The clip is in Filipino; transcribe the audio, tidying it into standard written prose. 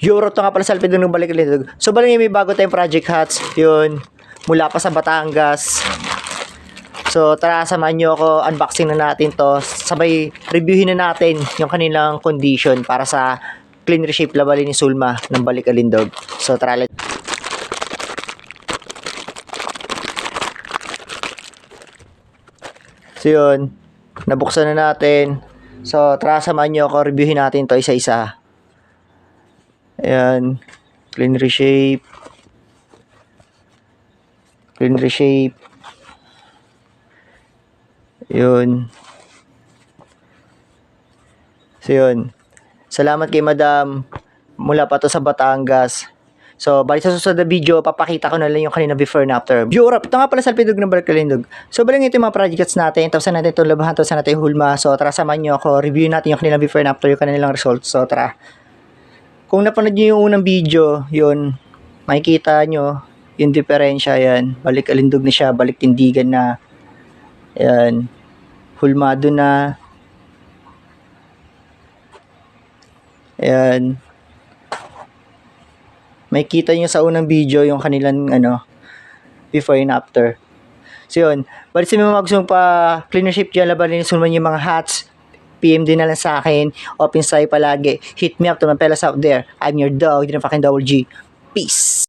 Euro to nga pala sa Alpidog ng Balik-Alindog. So bali may bago tayong project hats. Yun. Mula pa sa Batangas. So tara, samahan nyo ako. Unboxing na natin to. Sabay reviewin na natin yung kanilang condition para sa clean reshape labali ni Sulma ng Balik-Alindog. So tara, so yun. Nabuksan na natin. So tara, samahan nyo ako. Reviewin natin to isa-isa. Ayan. Clean reshape. Clean reshape. Yun. So yun. Salamat kay Madam. Mula pa to sa Batangas. So, bali sa susunod na video, papakita ko na lang yung kanina before and after. Europe, ito nga pala sa Alpidog ng Balik-Alindog. So, bali ito yung mga projects natin. Tapos natin itong labahan, tapos natin yung hulma. So, tara, samahan nyo ako. Review natin yung kanina before and after, yung kanilang results. So, tara. Kung napanood nyo yung unang video, yun, makikita nyo yung diferensya, yan. Balik-Alindog na siya, balik-tindigan na. Yan. Hulmado na. Yan. Makikita nyo sa unang video yung kanilang, before and after. So, yun. Balik sa mga gusto pa cleaner shape dyan, labanin sulman yung mga hats. PM din na lang sa akin. Open sa'yo palagi. Hit me up to my fellas out there. I'm your dog. Hindi na fucking double G. Peace.